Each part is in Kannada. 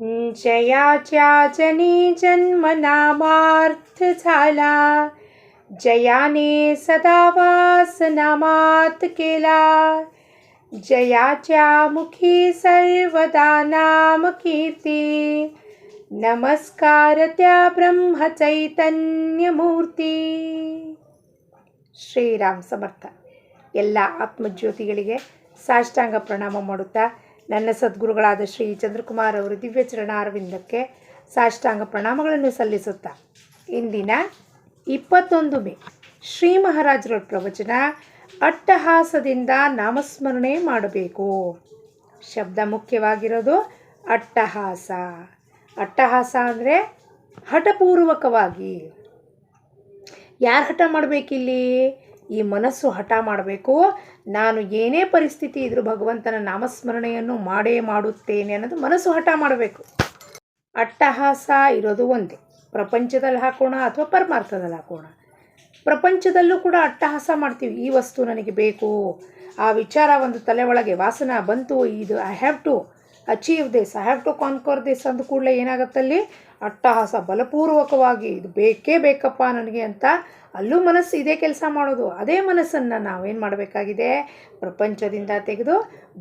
जयाच्या जनी जन्म नामार्थ झाला, जयाने सदा वास नामात केला. जयाच्या मुखी सर्वदा नाम कीर्ती, नमस्कार त्या ब्रह्म चैतन्य मूर्ती. ಶ್ರೀರಾಮ್ ಸಮರ್ಥ. ಎಲ್ಲ ಆತ್ಮಜ್ಯೋತಿಗಳಿಗೆ ಸಾಷ್ಟಾಂಗ ಪ್ರಣಾಮ ಮಾಡುತ್ತಾ ನನ್ನ ಸದ್ಗುರುಗಳಾದ ಶ್ರೀ ಚಂದ್ರಕುಮಾರ್ ಅವರು ದಿವ್ಯ ಚರಣಾರವಿಂದಕ್ಕೆ ಸಾಷ್ಟಾಂಗ ಪ್ರಣಾಮಗಳನ್ನು ಸಲ್ಲಿಸುತ್ತಾ ಇಂದಿನ 21 ಮೇ ಶ್ರೀ ಮಹಾರಾಜರ ಪ್ರವಚನ ಅಟ್ಟಹಾಸದಿಂದ ನಾಮಸ್ಮರಣೆ ಮಾಡಬೇಕು. ಶಬ್ದ ಮುಖ್ಯವಾಗಿರೋದು ಅಟ್ಟಹಾಸ. ಅಟ್ಟಹಾಸ ಅಂದರೆ ಹಠಪೂರ್ವಕವಾಗಿ. ಯಾರು ಹಠ ಮಾಡಬೇಕಿಲ್ಲಿ? ಈ ಮನಸ್ಸು ಹಠ ಮಾಡಬೇಕು. ನಾನು ಏನೇ ಪರಿಸ್ಥಿತಿ ಇದ್ರೂ ಭಗವಂತನ ನಾಮಸ್ಮರಣೆಯನ್ನು ಮಾಡೇ ಮಾಡುತ್ತೇನೆ ಅನ್ನೋದು ಮನಸ್ಸು ಹಠ ಮಾಡಬೇಕು. ಅಟ್ಟಹಾಸ ಇರೋದು ಒಂದೇ. ಪ್ರಪಂಚದಲ್ಲಿ ಹಾಕೋಣ ಅಥವಾ ಪರಮಾರ್ಥದಲ್ಲಿ ಹಾಕೋಣ. ಪ್ರಪಂಚದಲ್ಲೂ ಕೂಡ ಅಟ್ಟಹಾಸ ಮಾಡ್ತೀವಿ. ಈ ವಸ್ತು ನನಗೆ ಬೇಕು, ಆ ವಿಚಾರ ಒಂದು ತಲೆ ಒಳಗೆ ವಾಸನ ಬಂತು, ಇದು I have to achieve this, I have to conquer this ಅಂದ ಕೂಡಲೇ ಏನಾಗುತ್ತಲ್ಲಿ ಅಟ್ಟಹಾಸ ಬಲಪೂರ್ವಕವಾಗಿ ಇದು ಬೇಕೇ ಬೇಕಪ್ಪ ನನಗೆ ಅಂತ ಅಲ್ಲೂ ಮನಸ್ಸು ಇದೇ ಕೆಲಸ ಮಾಡೋದು. ಅದೇ ಮನಸ್ಸನ್ನು ನಾವೇನು ಮಾಡಬೇಕಾಗಿದೆ? ಪ್ರಪಂಚದಿಂದ ತೆಗೆದು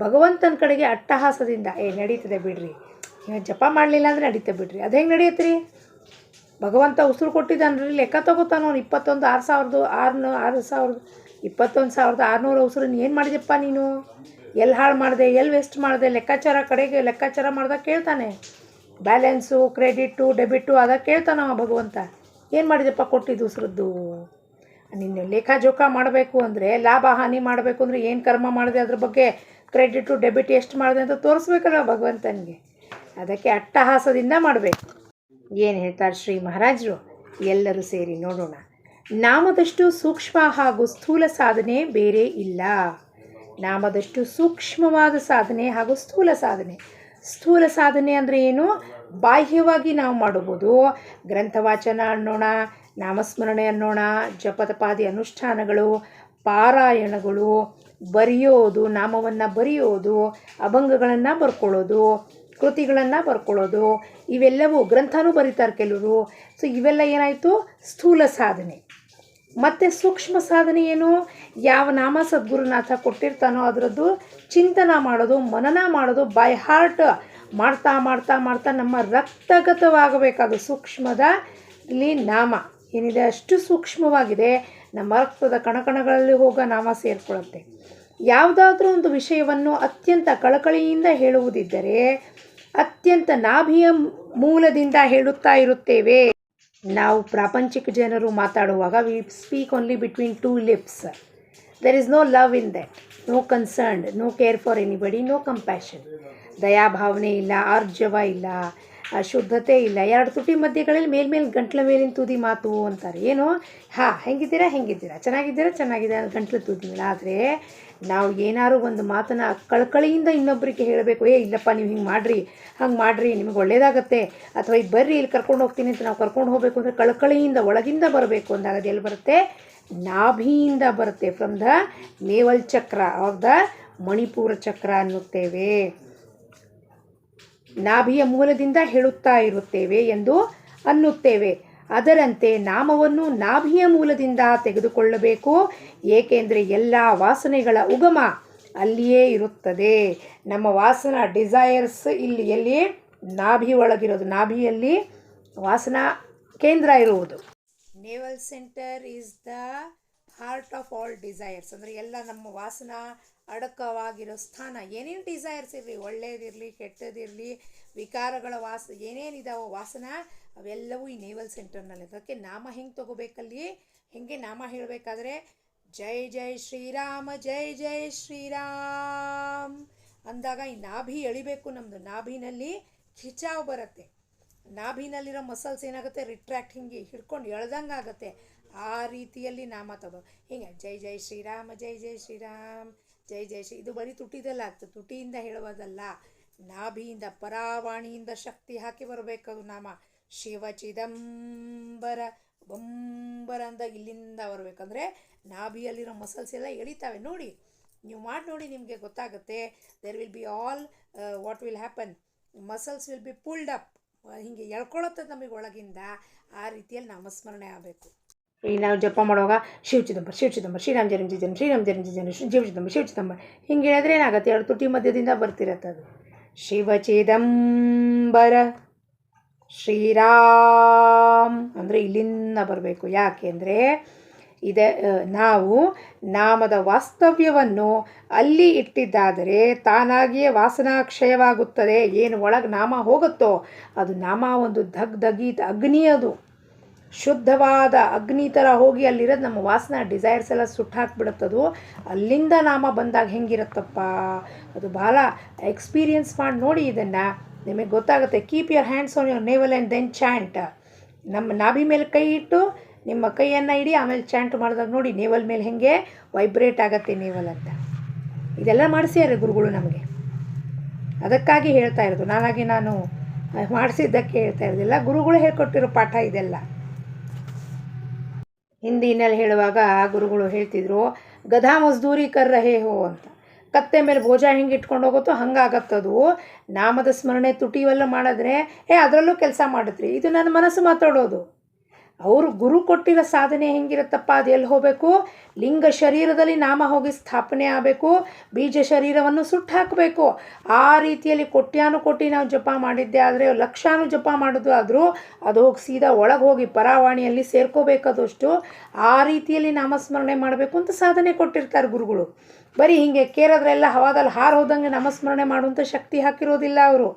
ಭಗವಂತನ ಕಡೆಗೆ ಅಟ್ಟಹಾಸದಿಂದ ನಡೀತದೆ ಬಿಡ್ರಿ, ಜಪ ಮಾಡಲಿಲ್ಲ ಅಂದರೆ ನಡೀತದೆ ಬಿಡ್ರಿ. ಅದು ಹೆಂಗೆ ನಡೆಯುತ್ತೆ ರೀ? ಭಗವಂತ ಉಸಿರು ಕೊಟ್ಟಿದ್ದಾನ್ರಿ, ಲೆಕ್ಕ ತಗೋತಾನೋ. 21,600 ಉಸಿರನ್ನು ಏನು ಮಾಡಿದೆಪ್ಪ ನೀನು? ಎಲ್ಲಿ ಹಾಳು ಮಾಡಿದೆ, ಎಲ್ಲಿ ವೇಸ್ಟ್ ಮಾಡಿದೆ? ಕಡೆಗೆ ಲೆಕ್ಕಾಚಾರ ಮಾಡ್ದಾಗ ಕೇಳ್ತಾನೆ. ಬ್ಯಾಲೆನ್ಸು, ಕ್ರೆಡಿಟು, ಡೆಬಿಟು ಅದ ಕೇಳ್ತಾನವ ಭಗವಂತ. ಏನು ಮಾಡಿದೆಪ್ಪ ಕೊಟ್ಟಿದ್ದು ಉಸಿರದ್ದು? ನಿನ್ನ ಲೇಖಾಜೋಖ ಮಾಡಬೇಕು ಅಂದರೆ, ಲಾಭ ಹಾನಿ ಮಾಡಬೇಕು ಅಂದರೆ ಏನು ಕರ್ಮ ಮಾಡಿದೆ, ಅದ್ರ ಬಗ್ಗೆ ಕ್ರೆಡಿಟು ಡೆಬಿಟ್ ಎಷ್ಟು ಮಾಡಿದೆ ಅಂತ ತೋರಿಸ್ಬೇಕಲ್ಲ ಭಗವಂತನಿಗೆ. ಅದಕ್ಕೆ ಅಟ್ಟಹಾಸದಿಂದ ಮಾಡಬೇಕು. ಏನು ಹೇಳ್ತಾರೆ ಶ್ರೀ ಮಹಾರಾಜರು? ಎಲ್ಲರೂ ಸೇರಿ ನೋಡೋಣ. ನಾಮದಷ್ಟು ಸೂಕ್ಷ್ಮ ಹಾಗೂ ಸ್ಥೂಲ ಸಾಧನೆ ಬೇರೆ ಇಲ್ಲ. ನಾಮದಷ್ಟು ಸೂಕ್ಷ್ಮವಾದ ಸಾಧನೆ ಹಾಗೂ ಸ್ಥೂಲ ಸಾಧನೆ. ಸ್ಥೂಲ ಸಾಧನೆ ಅಂದರೆ ಏನು? ಬಾಹ್ಯವಾಗಿ ನಾವು ಮಾಡಬಹುದು. ಗ್ರಂಥವಾಚನ ಅನ್ನೋಣ, ನಾಮಸ್ಮರಣೆ ಅನ್ನೋಣ, ಜಪತಪಾದಿ ಅನುಷ್ಠಾನಗಳು, ಪಾರಾಯಣಗಳು, ಬರೆಯೋದು, ನಾಮವನ್ನು ಬರೆಯೋದು, ಅಭಂಗಗಳನ್ನು ಬರ್ಕೊಳ್ಳೋದು, ಕೃತಿಗಳನ್ನು ಬರ್ಕೊಳ್ಳೋದು, ಇವೆಲ್ಲವೂ ಗ್ರಂಥನೂ ಬರೀತಾರೆ ಕೆಲವರು. ಸೊ ಇವೆಲ್ಲ ಏನಾಯಿತು? ಸ್ಥೂಲ ಸಾಧನೆ. ಮತ್ತು ಸೂಕ್ಷ್ಮ ಸಾಧನೆ ಏನು? ಯಾವ ನಾಮ ಸದ್ಗುರುನಾಥ ಕೊಟ್ಟಿರ್ತಾನೋ ಅದರದ್ದು ಚಿಂತನ ಮಾಡೋದು, ಮನನ ಮಾಡೋದು, ಬೈ ಹಾರ್ಟ್ ಮಾಡ್ತಾ ಮಾಡ್ತಾ ಮಾಡ್ತಾ ನಮ್ಮ ರಕ್ತಗತವಾಗಬೇಕಾದ ಸೂಕ್ಷ್ಮದಲ್ಲಿ ನಾಮ ಏನಿದೆ ಅಷ್ಟು ಸೂಕ್ಷ್ಮವಾಗಿದೆ. ನಮ್ಮ ರಕ್ತದ ಕಣಕಣಗಳಲ್ಲಿ ಹೋಗೋ ನಾಮ ಸೇರಿಕೊಳ್ಳುತ್ತೆ. ಯಾವುದಾದ್ರೂ ಒಂದು ವಿಷಯವನ್ನು ಅತ್ಯಂತ ಕಳಕಳಿಯಿಂದ ಹೇಳುವುದಿದ್ದರೆ ಅತ್ಯಂತ ನಾಭಿಯ ಮೂಲದಿಂದ ಹೇಳುತ್ತಾ ಇರುತ್ತೇವೆ. ನಾವು ಪ್ರಾಪಂಚಿಕ ಜನರು ಮಾತಾಡುವಾಗ we speak only between 2 lips. There is no love in that, no concerned, no care for anybody, no compassion. ದಯಾಭಾವನೆ ಇಲ್ಲ, ಆರ್ಜವ ಇಲ್ಲ, ಶುದ್ಧತೆ ಇಲ್ಲ. 2 ತುಟಿ ಮಧ್ಯಗಳಲ್ಲಿ ಮೇಲ್ಮೇಲೆ ಗಂಟ್ಲ ಮೇಲಿನ ತುದಿ ಮಾತು ಅಂತಾರೆ. ಏನು? ಹೆಂಗಿದ್ದೀರಾ, ಚೆನ್ನಾಗಿದ್ದೀರಾ ಗಂಟ್ಲು ತುದಿಲ್ಲ. ಆದರೆ ನಾವು ಏನಾದ್ರು ಒಂದು ಮಾತನ್ನು ಕಳಕಳಿಯಿಂದ ಇನ್ನೊಬ್ಬರಿಗೆ ಹೇಳಬೇಕು. ಇಲ್ಲಪ್ಪ ನೀವು ಹಿಂಗೆ ಮಾಡಿರಿ, ಹಂಗೆ ಮಾಡಿರಿ, ನಿಮಗೆ ಒಳ್ಳೇದಾಗತ್ತೆ, ಅಥವಾ ಈಗ ಬರ್ರಿ ಇಲ್ಲಿ ಕರ್ಕೊಂಡು ಹೋಗ್ತೀನಿ ಅಂತ ನಾವು ಕರ್ಕೊಂಡು ಹೋಗಬೇಕು ಅಂದರೆ ಕಳಕಳಿಯಿಂದ ಒಳಗಿಂದ ಬರಬೇಕು ಅಂದಾಗ ಅದು ಎಲ್ಲಿ ಬರುತ್ತೆ? ನಾಭಿಯಿಂದ ಬರುತ್ತೆ. ಫ್ರಮ್ ದ ನೇವಲ್ ಚಕ್ರ ಆಫ್ ದ ಮಣಿಪುರ ಚಕ್ರ ಅನ್ನುತ್ತೇವೆ. ನಾಭಿಯ ಮೂಲದಿಂದ ಹೇಳುತ್ತಾ ಇರುತ್ತೇವೆ ಎಂದು ಅನ್ನುತ್ತೇವೆ. ಅದರಂತೆ ನಾಮವನ್ನು ನಾಭಿಯ ಮೂಲದಿಂದ ತೆಗೆದುಕೊಳ್ಳಬೇಕು. ಏಕೆಂದರೆ ಎಲ್ಲ ವಾಸನೆಗಳ ಉಗಮ ಅಲ್ಲಿಯೇ ಇರುತ್ತದೆ. ನಮ್ಮ ವಾಸನಾ ಡಿಸೈರ್ಸ್ ಎಲ್ಲಿ? ನಾಭಿ ಒಳಗಿರೋದು. ನಾಭಿಯಲ್ಲಿ ವಾಸನಾ ಕೇಂದ್ರ ಇರುವುದು. Naval centre is the heart of all desires. ಅಂದರೆ ಎಲ್ಲ ನಮ್ಮ ವಾಸನಾ ಅಡಕವಾಗಿರೋ ಸ್ಥಾನ. ಏನೇನು ಡಿಸೈರ್ಸ್ ಇರಲಿ, ಒಳ್ಳೇದಿರಲಿ, ಕೆಟ್ಟದಿರಲಿ, ವಿಕಾರಗಳ ಏನೇನಿದಾವೋ ವಾಸನ, ಅವೆಲ್ಲವೂ ಈ ನೇವಲ್ ಸೆಂಟರ್ನಲ್ಲಿ. ಅದಕ್ಕೆ ನಾಮ ಹೆಂಗೆ ತಗೋಬೇಕಲ್ಲಿ? ಹೆಂಗೆ ನಾಮ ಹೇಳಬೇಕಾದ್ರೆ ಜೈ ಜೈ ಶ್ರೀರಾಮ, ಜೈ ಜೈ ಶ್ರೀರಾಮ್ ಅಂದಾಗ ಈ ನಾಭಿ ಎಳಿಬೇಕು. ನಮ್ಮದು ನಾಭಿನಲ್ಲಿ ಖಿಚಾವ್ ಬರುತ್ತೆ. ನಾಭಿನಲ್ಲಿರೋ ಮಸಲ್ಸ್ ಏನಾಗುತ್ತೆ? ರಿಟ್ರ್ಯಾಕ್ಟ್ ಹಿಂಗೆ ಹಿಡ್ಕೊಂಡು ಎಳ್ದಂಗೆ ಆಗುತ್ತೆ. ಆ ರೀತಿಯಲ್ಲಿ ನಾಮ ತಗೋ. ಹಿಂಗೆ ಜೈ ಜೈ ಶ್ರೀರಾಮ, ಜೈ ಜೈ ಶ್ರೀರಾಮ್, ಜೈ ಜೈ ಶ್ರೀ. ಇದು ಬರೀ ತುಟಿದಲ್ಲಿ ಆಗ್ತದೆ, ತುಟಿಯಿಂದ ಹೇಳುವುದಲ್ಲ. ನಾಭಿಯಿಂದ ಪರಾವಾಣಿಯಿಂದ ಶಕ್ತಿ ಹಾಕಿ ಬರಬೇಕದು ನಾಮ. ಶಿವ ಚಿದಂಬರ ಬಂಬರ ಅಂದಾಗ ಇಲ್ಲಿಂದ ಬರಬೇಕಂದ್ರೆ ನಾಭಿಯಲ್ಲಿರೋ ಮಸಲ್ಸ್ ಎಲ್ಲ ಎಳಿತಾವೆ. ನೋಡಿ, ನೀವು ಮಾಡಿ ನೋಡಿ, ನಿಮಗೆ ಗೊತ್ತಾಗುತ್ತೆ. There will be all what will happen. Muscles will be pulled up, ಹೀಗೆ ಎಳ್ಕೊಳತ್ತದ ನಮಗೆ ಒಳಗಿಂದ. ಆ ರೀತಿಯಲ್ಲಿ ನಾಮಸ್ಮರಣೆ ಆಗಬೇಕು. ಈಗ ನಾವು ಜಪ ಮಾಡುವಾಗ ಶಿವ ಚಿದಂಬರ, ಶಿವ ಚಿದಂಬರ, ಶ್ರೀರಾಮ್ ಜನ್ಮ ಜನ್ಮ, ಶ್ರೀರಾಮ್ ಜನ್ಮ ಜನ್ಮ, ಶಿವ ಚಿದಂಬರ, ಶಿವ ಚಿದಂಬರ ಹಿಂಗೆ ಹೇಳಿದ್ರೆ ಏನಾಗುತ್ತೆ, ಎರಡು ತುಟಿ ಮಧ್ಯದಿಂದ ಬರ್ತಿರತ್ತೆ ಅದು. ಶಿವ ಚಿದಂಬರ ಶ್ರೀರಾಮ್ ಅಂದರೆ ಇಲ್ಲಿಂದ ಬರಬೇಕು. ಯಾಕೆಂದರೆ ನಾವು ನಾಮದ ವಾಸ್ತವ್ಯವನ್ನು ಅಲ್ಲಿ ಇಟ್ಟಿದ್ದಾದರೆ ತಾನಾಗಿಯೇ ವಾಸನಾಕ್ಷಯವಾಗುತ್ತದೆ. ಏನು ಒಳಗೆ ನಾಮ ಹೋಗುತ್ತೋ ಅದು ನಾಮ ಒಂದು ದಗೀತ ಅಗ್ನಿ, ಅದು ಶುದ್ಧವಾದ ಅಗ್ನಿ ಥರ ಹೋಗಿ ಅಲ್ಲಿರೋದು ನಮ್ಮ ವಾಸನ ಡಿಸೈರ್ಸ್ ಎಲ್ಲ ಸುಟ್ಟು ಹಾಕ್ಬಿಡುತ್ತದು. ಅಲ್ಲಿಂದ ನಾಮ ಬಂದಾಗ ಹೆಂಗಿರುತ್ತಪ್ಪ, ಅದು ಭಾಳ ಎಕ್ಸ್ಪೀರಿಯನ್ಸ್ ಮಾಡಿ ನೋಡಿ, ಇದನ್ನು ನಿಮಗೆ ಗೊತ್ತಾಗುತ್ತೆ. Keep your hands on your navel and then chant. ನಮ್ಮ ನಾಭಿ ಮೇಲೆ ಕೈ ಇಟ್ಟು ನಿಮ್ಮ ಕೈಯನ್ನು ಇಡಿ, ಆಮೇಲೆ ಚಾಂಟ್ ಮಾಡಿದಾಗ ನೋಡಿ ನೇವಲ್ ಮೇಲೆ ಹೆಂಗೆ ವೈಬ್ರೇಟ್ ಆಗುತ್ತೆ ನೇವಲ್ ಅಂತ. ಇದೆಲ್ಲ ಮಾಡಿಸ್ಯಾರ ಗುರುಗಳು ನಮಗೆ, ಅದಕ್ಕಾಗಿ ಹೇಳ್ತಾ ಇರೋದು. ನಾನು ಮಾಡಿಸಿದ್ದಕ್ಕೆ ಹೇಳ್ತಾ ಇರೋದಿಲ್ಲ, ಗುರುಗಳು ಹೇಳ್ಕೊಟ್ಟಿರೋ ಪಾಠ ಇದೆಲ್ಲ. ಹಿಂದಿನಲ್ಲಿ ಹೇಳುವಾಗ ಗುರುಗಳು ಹೇಳ್ತಿದ್ರು, ಗಧಾ ಮಜ್ದೂರಿ ಕರ್ ರಹೇ ಹೋ ಅಂತ. ಕತ್ತೆ ಮೇಲೆ ಬೋಜ ಹೆಂಗೆ ಇಟ್ಕೊಂಡು ಹೋಗುತ್ತೋ ಹಂಗಾಗತ್ತದು. ನಾಮದ ಸ್ಮರಣೆ ತುಟಿವೆಲ್ಲ ಮಾಡಿದ್ರೆ ಅದರಲ್ಲೂ ಕೆಲಸ ಮಾಡಿದ್ರಿ. ಇದು ನನ್ನ ಮನಸ್ಸು ಮಾತಾಡೋದು. ಅವರು ಗುರು ಕೊಟ್ಟಿರೋ ಸಾಧನೆ ಹೆಂಗಿರುತ್ತಪ್ಪ, ಅದು ಎಲ್ಲಿ ಹೋಗಬೇಕು, ಲಿಂಗ ಶರೀರದಲ್ಲಿ ನಾಮ ಹೋಗಿ ಸ್ಥಾಪನೆ ಆಗಬೇಕು, ಬೀಜ ಶರೀರವನ್ನು ಸುಟ್ಟು ಹಾಕಬೇಕು. ಆ ರೀತಿಯಲ್ಲಿ ಕೋಟಿ ನಾವು ಜಪ ಮಾಡಿದ್ದೆ ಆದರೆ, ಲಕ್ಷಾನು ಜಪ ಮಾಡೋದು ಆದರೂ ಅದು ಹೋಗಿ ಸೀದಾ ಒಳಗೆ ಹೋಗಿ ಪರಾವಾಣಿಯಲ್ಲಿ ಸೇರ್ಕೋಬೇಕದಷ್ಟು. ಆ ರೀತಿಯಲ್ಲಿ ನಾಮಸ್ಮರಣೆ ಮಾಡಬೇಕು ಅಂತ ಸಾಧನೆ ಕೊಟ್ಟಿರ್ತಾರೆ ಗುರುಗಳು. ಬರೀ ಹೀಗೆ ಕೇರೋದ್ರೆಲ್ಲ ಹವಾದಲ್ಲಿ ಹಾರು ಹೋದಂಗೆ ನಾಮಸ್ಮರಣೆ ಮಾಡುವಂಥ ಶಕ್ತಿ ಹಾಕಿರೋದಿಲ್ಲ ಅವರು.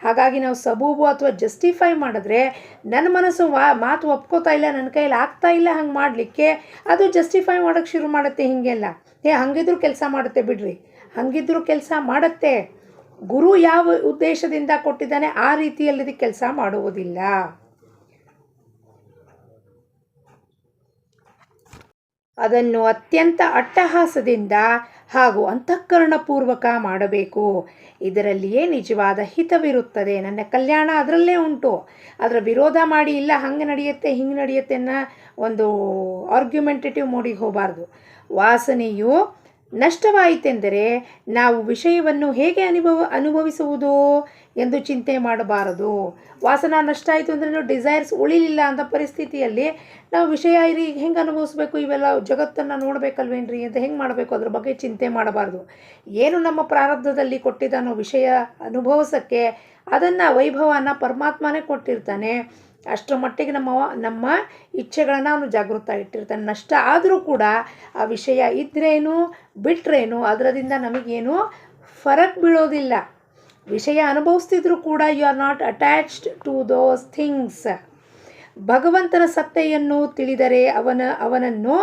ಹಾಗಾಗಿ ನಾವು ಸಬೂಬು ಅಥವಾ ಜಸ್ಟಿಫೈ ಮಾಡಿದ್ರೆ, ನನ್ನ ಮನಸ್ಸು ಮಾತು ಒಪ್ಕೋತಾ ಇಲ್ಲ, ನನ್ನ ಕೈಯಲ್ಲಿ ಆಗ್ತಾ ಇಲ್ಲ ಹಂಗೆ ಮಾಡಲಿಕ್ಕೆ, ಅದು ಜಸ್ಟಿಫೈ ಮಾಡೋಕ್ಕೆ ಶುರು ಮಾಡುತ್ತೆ. ಹೀಗೆಲ್ಲ ಹಂಗಿದ್ರೂ ಕೆಲಸ ಮಾಡುತ್ತೆ ಬಿಡ್ರಿ, ಹಂಗಿದ್ರೂ ಕೆಲಸ ಮಾಡುತ್ತೆ. ಗುರು ಯಾವ ಉದ್ದೇಶದಿಂದ ಕೊಟ್ಟಿದ್ದಾನೆ ಆ ರೀತಿಯಲ್ಲಿ ಕೆಲಸ ಮಾಡುವುದಿಲ್ಲ. ಅದನ್ನು ಅತ್ಯಂತ ಅಟ್ಟಹಾಸದಿಂದ ಹಾಗೂ ಅಂತಃಕರಣಪೂರ್ವಕ ಮಾಡಬೇಕು. ಇದರಲ್ಲಿಯೇ ನಿಜವಾದ ಹಿತವಿರುತ್ತದೆ. ನನ್ನ ಕಲ್ಯಾಣ ಅದರಲ್ಲೇ ಉಂಟು. ಅದರ ವಿರೋಧ ಮಾಡಿ ಇಲ್ಲ ಹಂಗೆ ನಡೆಯುತ್ತೆ ಹಿಂಗೆ ನಡೆಯುತ್ತೆ ಅನ್ನೋ ಒಂದು ಆರ್ಗ್ಯುಮೆಂಟೇಟಿವ್ ಮೋಡಿಗೆ ಹೋಗಬಾರ್ದು. ವಾಸನೆಯು ನಷ್ಟವಾಯಿತೆಂದರೆ ನಾವು ವಿಷಯವನ್ನು ಹೇಗೆ ಅನುಭವಿಸುವುದು ಎಂದು ಚಿಂತೆ ಮಾಡಬಾರದು. ವಾಸನ ನಷ್ಟ ಆಯಿತು ಅಂದರೆ ನಾವು ಡಿಸೈರ್ಸ್ ಉಳಿಲಿಲ್ಲ ಅಂತ ಪರಿಸ್ಥಿತಿಯಲ್ಲಿ ನಾವು ವಿಷಯ ಹೆಂಗೆ ಅನುಭವಿಸ್ಬೇಕು, ಇವೆಲ್ಲ ಜಗತ್ತನ್ನು ನೋಡಬೇಕಲ್ವೇನ್ರಿ ಅಂತ ಹೆಂಗೆ ಮಾಡಬೇಕು, ಅದ್ರ ಬಗ್ಗೆ ಚಿಂತೆ ಮಾಡಬಾರ್ದು. ಏನು ನಮ್ಮ ಪ್ರಾರಬ್ಧದಲ್ಲಿ ಕೊಟ್ಟಿದ್ದಾನೋ ವಿಷಯ ಅನುಭವಿಸೋಕ್ಕೆ, ಅದನ್ನು ವೈಭವನ ಪರಮಾತ್ಮನೇ ಕೊಟ್ಟಿರ್ತಾನೆ. ಅಷ್ಟರ ಮಟ್ಟಿಗೆ ನಮ್ಮ ಇಚ್ಛೆಗಳನ್ನು ಅವನು ಜಾಗೃತ ಇಟ್ಟಿರ್ತಾನೆ. ನಷ್ಟ ಆದರೂ ಕೂಡ ಆ ವಿಷಯ ಇದ್ರೇನು ಬಿಟ್ರೇನು ಅದರದಿಂದ ನಮಗೇನು ಫರಕ್ ಬೀಳೋದಿಲ್ಲ. ವಿಷಯ ಅನುಭವಿಸ್ತಿದ್ರೂ ಕೂಡ you are not attached to those things. ಭಗವಂತನ ಸತ್ತೆಯನ್ನು ತಿಳಿದರೆ ಅವನನ್ನು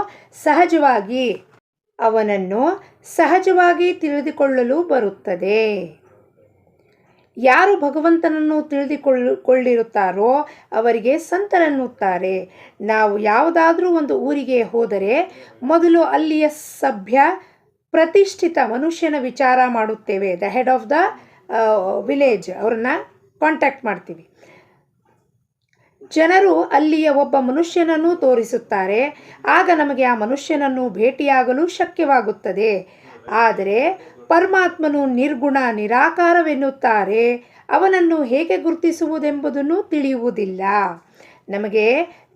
ಸಹಜವಾಗಿ ತಿಳಿದುಕೊಳ್ಳಲು ಬರುತ್ತದೆ. ಯಾರು ಭಗವಂತನನ್ನು ತಿಳಿದುಕೊಳ್ಳಿರುತ್ತಾರೋ ಅವರಿಗೆ ಸಂತರನ್ನುತ್ತಾರೆ. ನಾವು ಯಾವುದಾದ್ರೂ ಒಂದು ಊರಿಗೆ ಹೋದರೆ ಮೊದಲು ಅಲ್ಲಿಯ ಸಭ್ಯ ಪ್ರತಿಷ್ಠಿತ ಮನುಷ್ಯನ ವಿಚಾರ ಮಾಡುತ್ತೇವೆ. The head of the village ಅವರನ್ನ ಕಾಂಟ್ಯಾಕ್ಟ್ ಮಾಡ್ತೀವಿ. ಜನರು ಅಲ್ಲಿಯ ಒಬ್ಬ ಮನುಷ್ಯನನ್ನು ತೋರಿಸುತ್ತಾರೆ. ಆಗ ನಮಗೆ ಆ ಮನುಷ್ಯನನ್ನು ಭೇಟಿಯಾಗಲು ಶಕ್ಯವಾಗುತ್ತದೆ. ಆದರೆ ಪರಮಾತ್ಮನು ನಿರ್ಗುಣ ನಿರಾಕಾರವೆನ್ನುತ್ತಾರೆ. ಅವನನ್ನು ಹೇಗೆ ಗುರುತಿಸುವುದೆಂಬುದನ್ನು ತಿಳಿಯುವುದಿಲ್ಲ. ನಮಗೆ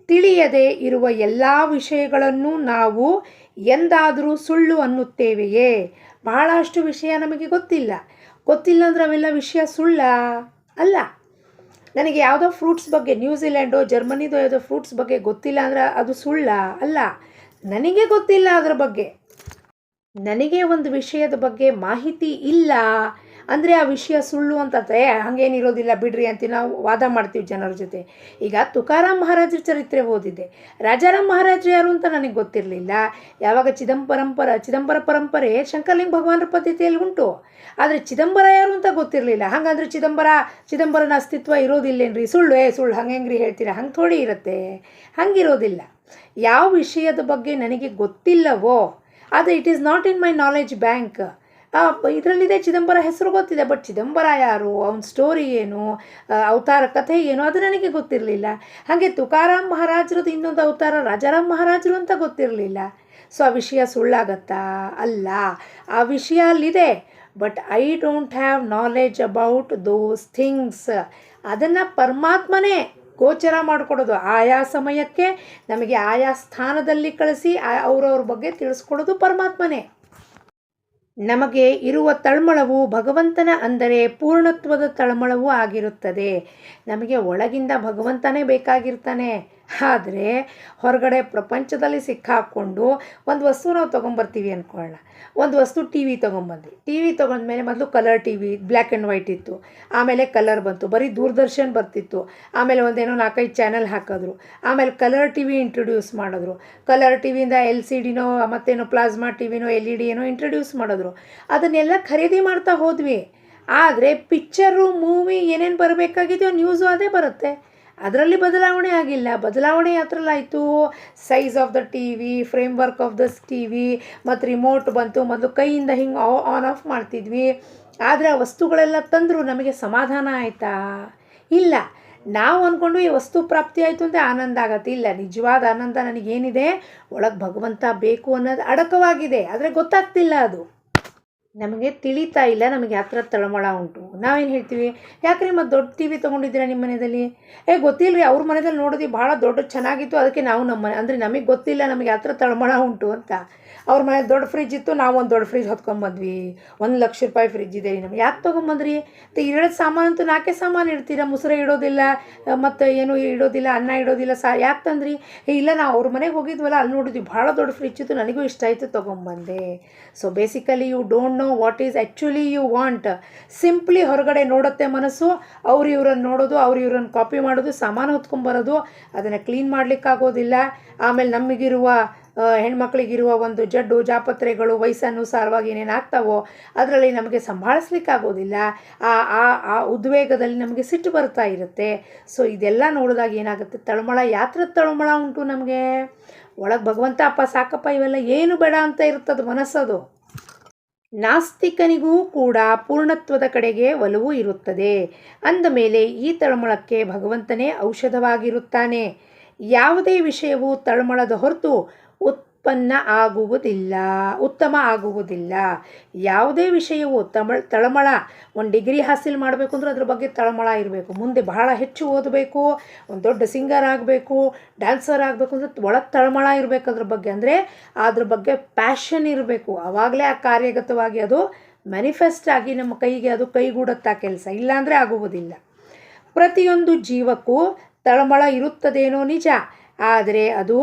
ತಿಳಿಯದೆ ಇರುವ ಎಲ್ಲ ವಿಷಯಗಳನ್ನು ನಾವು ಎಂದಾದರೂ ಸುಳ್ಳು ಅನ್ನುತ್ತೇವೆಯೇ? ಬಹಳಷ್ಟು ವಿಷಯ ನಮಗೆ ಗೊತ್ತಿಲ್ಲ ಅಂದರೆ ಅವೆಲ್ಲ ವಿಷಯ ಸುಳ್ಳ ಅಲ್ಲ. ನನಗೆ ಯಾವುದೋ ಫ್ರೂಟ್ಸ್ ಬಗ್ಗೆ, ನ್ಯೂಜಿಲ್ಯಾಂಡೋ ಜರ್ಮನಿದೋ ಯಾವುದೋ ಫ್ರೂಟ್ಸ್ ಬಗ್ಗೆ ಗೊತ್ತಿಲ್ಲ ಅಂದರೆ ಅದು ಸುಳ್ಳ ಅಲ್ಲ. ನನಗೆ ಗೊತ್ತಿಲ್ಲ ಅದರ ಬಗ್ಗೆ, ನನಗೆ ಒಂದು ವಿಷಯದ ಬಗ್ಗೆ ಮಾಹಿತಿ ಇಲ್ಲ ಅಂದರೆ ಆ ವಿಷಯ ಸುಳ್ಳು ಅಂತಂದರೆ ಹಾಗೇನಿರೋದಿಲ್ಲ ಬಿಡ್ರಿ ಅಂತ ನಾವು ವಾದ ಮಾಡ್ತೀವಿ ಜನರ ಜೊತೆ. ಈಗ ತುಕಾರಾಮ್ ಮಹಾರಾಜರ ಚರಿತ್ರೆ ಓದಿದ್ದೆ. ರಾಜಾರಾಮ್ ಮಹಾರಾಜರು ಯಾರು ಅಂತ ನನಗೆ ಗೊತ್ತಿರಲಿಲ್ಲ. ಯಾವಾಗ ಚಿದಂಬರ ಪರಂಪರೆ ಶಂಕರಲಿಂಗ ಭಗವಾನರ ಪದ್ಧತಿಯಲ್ಲಿ ಉಂಟು, ಆದರೆ ಚಿದಂಬರ ಯಾರು ಅಂತ ಗೊತ್ತಿರಲಿಲ್ಲ. ಹಾಗಾದರೆ ಚಿದಂಬರನ ಅಸ್ತಿತ್ವ ಇರೋದಿಲ್ಲೇನ್ರಿ? ಸುಳ್ಳು ಹಂಗೆಂಗ್ರಿ ಹೇಳ್ತೀರಾ? ಹಂಗೆ ಥೋಡಿ ಇರುತ್ತೆ, ಹಂಗಿರೋದಿಲ್ಲ. ಯಾವ ವಿಷಯದ ಬಗ್ಗೆ ನನಗೆ ಗೊತ್ತಿಲ್ಲವೋ ಅದು it is not in my knowledge bank. ಇದರಲ್ಲಿದೆ ಚಿದಂಬರ ಹೆಸರು ಗೊತ್ತಿದೆ, ಬಟ್ ಚಿದಂಬರ ಯಾರು, ಅವನ ಸ್ಟೋರಿ ಏನು, ಅವತಾರ ಕಥೆ ಏನು ಅದು ನನಗೆ ಗೊತ್ತಿರಲಿಲ್ಲ. ಹಾಗೆ ತುಕಾರಾಮ್ ಮಹಾರಾಜರದ್ದು ಇನ್ನೊಂದು ಅವತಾರ ರಾಜಾರಾಮ್ ಮಹಾರಾಜರು ಅಂತ ಗೊತ್ತಿರಲಿಲ್ಲ. ಸೊ ಆ ವಿಷಯ ಸುಳ್ಳಾಗತ್ತಾ? ಅಲ್ಲ, ಆ ವಿಷಯ ಅಲ್ಲಿದೆ. But I don't have knowledge about those things. ಅದನ್ನು ಪರಮಾತ್ಮನೇ ಗೋಚರ ಮಾಡಿಕೊಡೋದು. ಆಯಾ ಸಮಯಕ್ಕೆ ನಮಗೆ ಆಯಾ ಸ್ಥಾನದಲ್ಲಿ ಕಳಿಸಿ ಅವ್ರವ್ರ ಬಗ್ಗೆ ತಿಳಿಸ್ಕೊಡೋದು ಪರಮಾತ್ಮನೇ. ನಮಗೆ ಇರುವ ತಳಮಳವು ಭಗವಂತನ ಅಂದರೆ ಪೂರ್ಣತ್ವದ ತಳಮಳವೂ ಆಗಿರುತ್ತದೆ. ನಮಗೆ ಒಳಗಿಂದ ಭಗವಂತನೇ ಬೇಕಾಗಿರ್ತಾನೆ. ಆದರೆ ಹೊರಗಡೆ ಪ್ರಪಂಚದಲ್ಲಿ ಸಿಕ್ಕಾಕ್ಕೊಂಡು ಒಂದು ವಸ್ತು ನಾವು ತೊಗೊಂಬರ್ತೀವಿ ಅಂದ್ಕೊಳ್ಳೋಣ. ಒಂದು ವಸ್ತು ಟಿ ವಿ ತೊಗೊಂಬಂದ್ವಿ. ಟಿ ವಿ ತೊಗೊಂಡ್ಮೇಲೆ ಮೊದಲು colour T V, black and white ಇತ್ತು. ಆಮೇಲೆ ಕಲರ್ ಬಂತು, ಬರೀ ದೂರದರ್ಶನ್ ಬರ್ತಿತ್ತು. ಆಮೇಲೆ ಒಂದೇನೋ 4-5 ಚಾನಲ್ ಹಾಕಿದ್ರು. ಆಮೇಲೆ ಕಲರ್ ಟಿ ವಿ ಇಂಟ್ರೊಡ್ಯೂಸ್ ಮಾಡಿದ್ರು. ಕಲರ್ ಟಿ ವಿಯಿಂದ LCDನೋ ಮತ್ತೇನೋ ಪ್ಲಾಸ್ಮಾ ಟಿ ವಿನೋ LED ಏನೋ ಇಂಟ್ರೊಡ್ಯೂಸ್ ಮಾಡಿದ್ರು. ಅದನ್ನೆಲ್ಲ ಖರೀದಿ ಮಾಡ್ತಾ ಹೋದ್ವಿ. ಆದರೆ ಪಿಕ್ಚರು, ಮೂವಿ ಏನೇನು ಬರಬೇಕಾಗಿದೆಯೋ ನ್ಯೂಸು ಅದೇ ಬರುತ್ತೆ. ಅದರಲ್ಲಿ ಬದಲಾವಣೆ ಆಗಿಲ್ಲ. ಬದಲಾವಣೆ ಯಾತ್ರಲ್ಲಾಯಿತು, size of the T V, framework of the T V, ಮತ್ತು ರಿಮೋಟ್ ಬಂತು. ಮೊದಲು ಕೈಯಿಂದ ಹಿಂಗೆ ಆನ್ ಆಫ್ ಮಾಡ್ತಿದ್ವಿ. ಆದರೆ ಆ ವಸ್ತುಗಳೆಲ್ಲ ತಂದರು, ನಮಗೆ ಸಮಾಧಾನ ಆಯಿತಾ? ಇಲ್ಲ. ನಾವು ಅಂದ್ಕೊಂಡು ಈ ವಸ್ತು ಪ್ರಾಪ್ತಿ ಆಯಿತು ಅಂತ ಆನಂದ ಆಗತ್ತೆ. ಇಲ್ಲ, ನಿಜವಾದ ಆನಂದ ನನಗೇನಿದೆ, ಒಳಗೆ ಭಗವಂತ ಬೇಕು ಅನ್ನೋದು ಅಡಕವಾಗಿದೆ. ಆದರೆ ಗೊತ್ತಾಗ್ತಿಲ್ಲ, ಅದು ನಮಗೆ ತಿಳಿತಾ ಇಲ್ಲ. ನಮಗೆ ಹತ್ರ ತಳಮಳ ಉಂಟು. ನಾವೇನು ಹೇಳ್ತೀವಿ, ಯಾಕ್ರಿ ಮತ್ತು ದೊಡ್ಡ ಟಿ ವಿ ತೊಗೊಂಡಿದ್ದೀರಾ ನಿಮ್ಮ ಮನೆಯಲ್ಲಿ? ಗೊತ್ತಿಲ್ಲ ರೀ, ಅವ್ರ ಮನೆಯಲ್ಲಿ ನೋಡಿದ್ವಿ ಭಾಳ ದೊಡ್ಡ ಚೆನ್ನಾಗಿತ್ತು, ಅದಕ್ಕೆ ನಾವು ನಮ್ಮ ಮನೆ ಅಂದರೆ ನಮಗೆ ಗೊತ್ತಿಲ್ಲ ನಮಗೆ ಹತ್ರ ತಳಮಳ ಉಂಟು ಅಂತ. ಅವ್ರ ಮನೇಲಿ ದೊಡ್ಡ ಫ್ರಿಜ್ ಇತ್ತು, ನಾವು ಒಂದು ದೊಡ್ಡ ಫ್ರಿಜ್ ಹೊತ್ಕೊಂಬಂದ್ವಿ. ₹1,00,000 ಫ್ರಿಜ್ ಇದೆ ರೀ ನಮ್ಗೆ. ಯಾಕೆ ತೊಗೊಂಬಂದ್ರಿ? ಇರೋದು ಸಾಮಾನು ಅಂತೂ 4 ಸಾಮಾನು ಇಡ್ತೀರಾ, ಮುಸುರೆ ಇಡೋದಿಲ್ಲ, ಮತ್ತು ಏನು ಇಡೋದಿಲ್ಲ, ಅನ್ನ ಇಡೋದಿಲ್ಲ, ಯಾಕೆ ತಂದ್ರಿ? ಇಲ್ಲ, ನಾವು ಅವ್ರ ಮನೆಗೆ ಹೋಗಿದ್ವಲ್ಲ, ಅಲ್ಲಿ ನೋಡಿದ್ವಿ ಭಾಳ ದೊಡ್ಡ ಫ್ರಿಜ್ ಇತ್ತು, ನನಗೂ ಇಷ್ಟ ಆಯಿತು, ತೊಗೊಂಬಂದೆ. So basically you don't know what is actually you want. Simply ಹೊರಗಡೆ ನೋಡುತ್ತೆ ಮನಸ್ಸು, ಅವ್ರು ಇವ್ರನ್ನ ನೋಡೋದು, ಅವ್ರು ಇವ್ರನ್ನ ಕಾಪಿ ಮಾಡೋದು, ಸಾಮಾನು ಹೊತ್ಕೊಂಬರೋದು, ಅದನ್ನು ಕ್ಲೀನ್ ಮಾಡಲಿಕ್ಕಾಗೋದಿಲ್ಲ. ಆಮೇಲೆ ನಮಗಿರುವ ಹೆಣ್ಮಕ್ಳಿಗಿರುವ ಒಂದು ಜಡ್ಡು ಜಾಪತ್ರೆಗಳು ವಯಸ್ಸನುಸಾರವಾಗಿ ಏನೇನು ಆಗ್ತಾವೋ ಅದರಲ್ಲಿ ನಮಗೆ ಸಂಭಾಳಿಸ್ಲಿಕ್ಕಾಗೋದಿಲ್ಲ. ಆ ಉದ್ವೇಗದಲ್ಲಿ ನಮಗೆ ಸಿಟ್ಟು ಬರ್ತಾ ಇರುತ್ತೆ. ಸೊ ಇದೆಲ್ಲ ನೋಡಿದಾಗ ಏನಾಗುತ್ತೆ, ತಳಮಳ ಯಾತ್ರ ತಳಮಳ ಉಂಟು ನಮಗೆ. ಒಳಗೆ ಭಗವಂತ ಅಪ್ಪ ಸಾಕಪ್ಪ ಇವೆಲ್ಲ ಏನು ಬೇಡ ಅಂತ ಇರ್ತದೆ ಮನಸ್ಸದು. ನಾಸ್ತಿಕನಿಗೂ ಕೂಡ ಪೂರ್ಣತ್ವದ ಕಡೆಗೆ ಒಲವು ಇರುತ್ತದೆ. ಅಂದ ಮೇಲೆ ಈ ತಳಮಳಕ್ಕೆ ಭಗವಂತನೇ ಔಷಧವಾಗಿರುತ್ತಾನೆ. ಯಾವುದೇ ವಿಷಯವು ತಳಮಳದ ಹೊರತು ಉತ್ತಮ ಆಗುವುದಿಲ್ಲ. ಯಾವುದೇ ವಿಷಯವು ತಳಮಳ, ಒಂದು ಡಿಗ್ರಿ ಹಾಸಿಲ್ ಮಾಡಬೇಕು ಅಂದ್ರೆ ಅದ್ರ ಬಗ್ಗೆ ತಳಮಳ ಇರಬೇಕು. ಮುಂದೆ ಬಹಳ ಹೆಚ್ಚು ಓದಬೇಕು, ಒಂದು ದೊಡ್ಡ ಸಿಂಗರ್ ಆಗಬೇಕು, ಡ್ಯಾನ್ಸರ್ ಆಗಬೇಕು ಅಂದರೆ ಒಳಗೆ ತಳಮಳ ಇರಬೇಕು ಅದ್ರ ಬಗ್ಗೆ. ಅಂದರೆ ಅದ್ರ ಬಗ್ಗೆ ಪ್ಯಾಷನ್ ಇರಬೇಕು. ಆವಾಗಲೇ ಆ ಕಾರ್ಯಗತವಾಗಿ ಅದು ಮ್ಯಾನಿಫೆಸ್ಟ್ ಆಗಿ ನಮ್ಮ ಕೈಗೆ ಅದು ಕೈಗೂಡುತ್ತಾ ಕೆಲಸ. ಇಲ್ಲಾಂದರೆ ಆಗುವುದಿಲ್ಲ. ಪ್ರತಿಯೊಂದು ಜೀವಕ್ಕೂ ತಳಮಳ ಇರುತ್ತದೇನೋ ನಿಜ, ಆದರೆ ಅದು